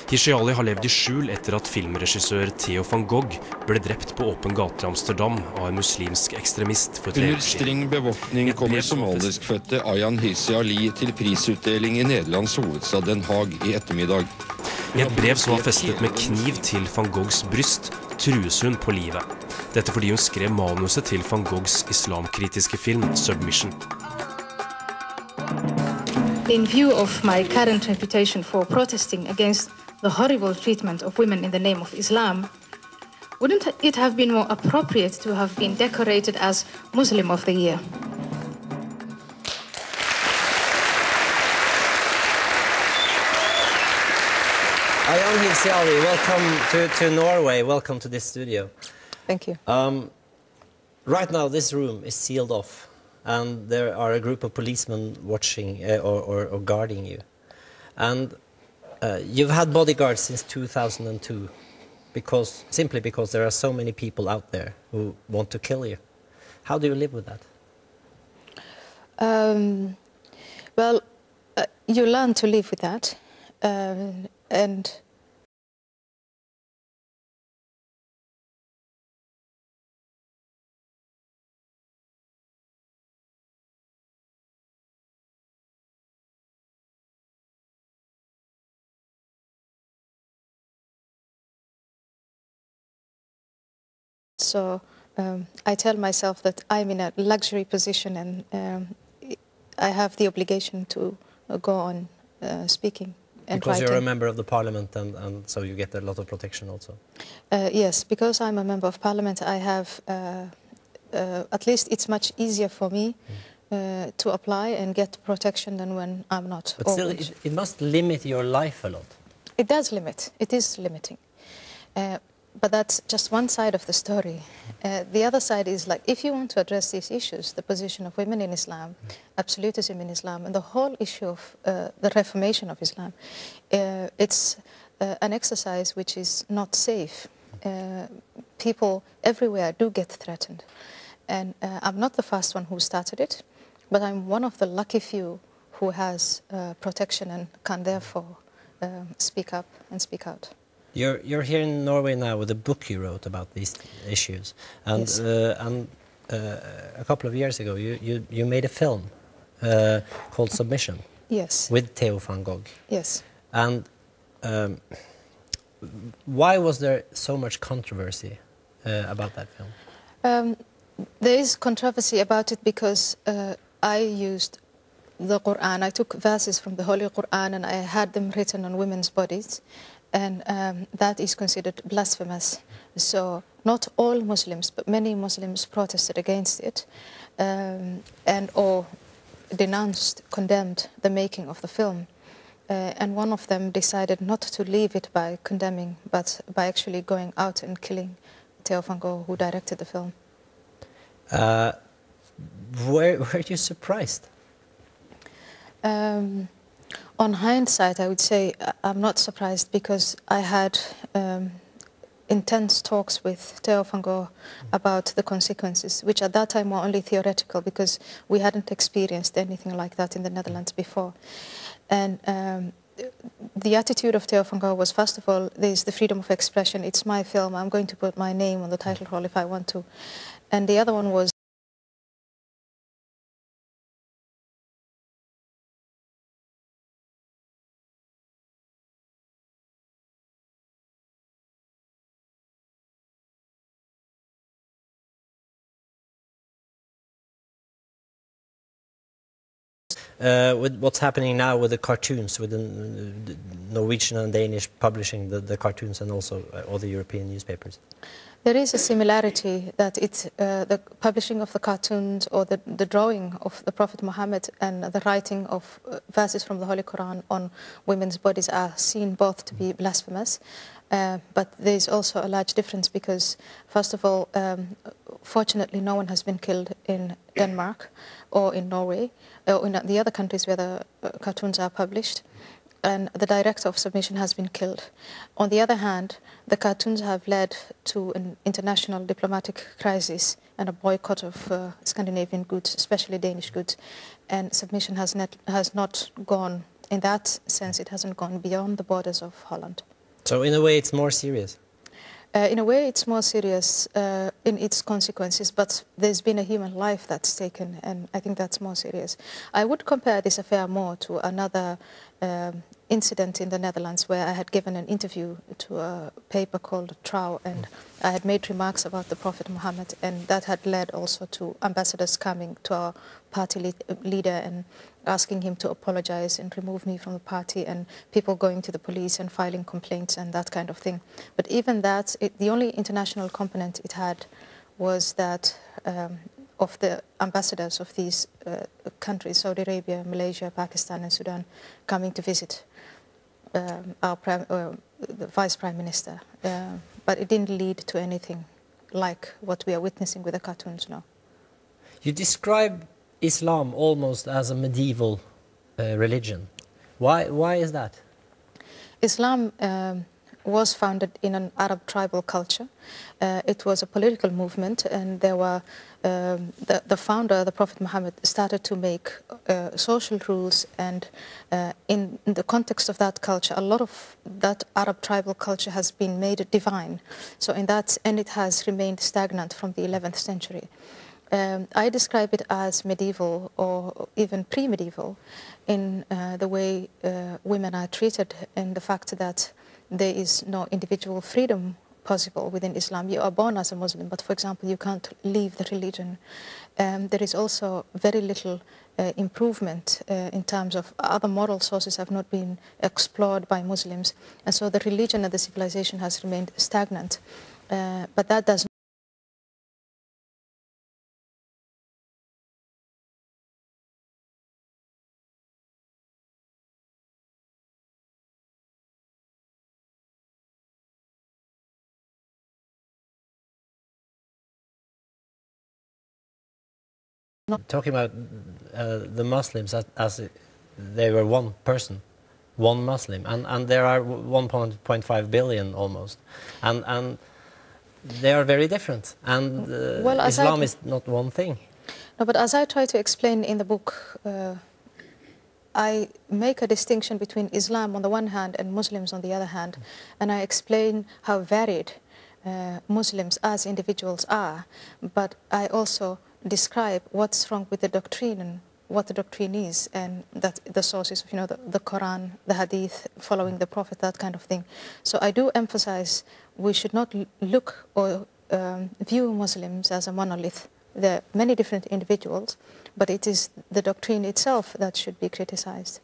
Hirsi Ali har levd i skjul etter at filmregissør Theo van Gogh ble drept på åpen gate i Amsterdam av en muslimsk ekstremist for 3 år siden. Under streng bevåkning kommer somaliskfødte Ayaan Hirsi Ali til prisutdeling i Nederlands hovedstad Den Haag i ettermiddag. I et brev som var festet med kniv til van Goghs bryst, trues hun på livet. Dette fordi hun skrev manuset til van Goghs islamkritiske film Submission. In view of my current reputation for protesting against the horrible treatment of women in the name of Islam, wouldn't it have been more appropriate to have been decorated as Muslim of the Year? Ayaan Hirsi Ali, welcome to Norway. Welcome to this studio. Thank you. Right now, this room is sealed off, and there are a group of policemen watching or guarding you. And you've had bodyguards since 2002, simply because there are so many people out there who want to kill you. How do you live with that? Well, you learn to live with that, and so I tell myself that I'm in a luxury position, and I have the obligation to go on speaking and because writing. You're a member of the parliament, and so you get a lot of protection also. Yes, because I'm a member of parliament, I have, at least it's much easier for me to apply and get protection than when I'm not. But still, it must limit your life a lot. It does limit. It is limiting. But that's just one side of the story. The other side is, like, if you want to address these issues, the position of women in Islam, absolutism in Islam, and the whole issue of the reformation of Islam, it's an exercise which is not safe. People everywhere do get threatened. And I'm not the first one who started it, but I'm one of the lucky few who has protection and can therefore speak up and speak out. You're here in Norway now with a book you wrote about these issues, and Yes. A couple of years ago you made a film called Submission. Yes. With Theo van Gogh. Yes. And why was there so much controversy about that film? There is controversy about it because I used the Quran. I took verses from the Holy Quran and I had them written on women's bodies. And that is considered blasphemous. So not all Muslims, but many Muslims protested against it or denounced, condemned the making of the film. And one of them decided not to leave it by condemning, but by actually going out and killing Theo van Gogh, who directed the film. Were you surprised? On hindsight, I would say I'm not surprised because I had intense talks with Theo van Gogh about the consequences, which at that time were only theoretical because we hadn't experienced anything like that in the Netherlands before. And the attitude of Theo van Gogh was, first of all, there's the freedom of expression. It's my film. I'm going to put my name on the title role if I want to. And the other one was with what's happening now with the cartoons, with the Norwegian and Danish publishing the cartoons, and also all the European newspapers. There is a similarity that it's the publishing of the cartoons or the drawing of the Prophet Muhammad and the writing of verses from the Holy Quran on women's bodies are seen both to be blasphemous. But there's also a large difference because, first of all, fortunately no one has been killed in Denmark or in Norway or in the other countries where the cartoons are published. And the director of Submission has been killed. On the other hand, the cartoons have led to an international diplomatic crisis and a boycott of Scandinavian goods, especially Danish goods. And Submission has not gone, in that sense, it hasn't gone beyond the borders of Holland. So in a way it's more serious? In a way it's more serious in its consequences, but there's been a human life that's taken, and I think that's more serious. I would compare this affair more to another incident in the Netherlands where I had given an interview to a paper called Trouw, and I had made remarks about the Prophet Muhammad, and that had led also to ambassadors coming to our party leader and asking him to apologize and remove me from the party, and people going to the police and filing complaints and that kind of thing. But even that, the only international component it had was that of the ambassadors of these countries, Saudi Arabia, Malaysia, Pakistan and Sudan, coming to visit the Vice Prime Minister. But it didn't lead to anything like what we are witnessing with the cartoons now. You describe Islam almost as a medieval religion. Why is that? Islam was founded in an Arab tribal culture. It was a political movement, and there were the founder, the Prophet Muhammad, started to make social rules, and in the context of that culture, a lot of that Arab tribal culture has been made divine. So in that, and it has remained stagnant from the 11th century. I describe it as medieval or even pre-medieval in the way women are treated, and the fact that there is no individual freedom possible within Islam. You are born as a Muslim, but for example, you can't leave the religion. There is also very little improvement in terms of other moral sources have not been explored by Muslims, and so the religion and the civilization has remained stagnant. But that does talking about the Muslims as they were one person, one Muslim, and there are 1.5 billion almost, and they are very different, and well, Islam is not one thing. No, but as I try to explain in the book, I make a distinction between Islam on the one hand and Muslims on the other hand, and I explain how varied Muslims as individuals are, but I also describe what's wrong with the doctrine and what the doctrine is, and that the sources of, the Quran, the Hadith, following the Prophet, that kind of thing. So I do emphasize we should not look or view Muslims as a monolith. There are many different individuals, but it is the doctrine itself that should be criticized.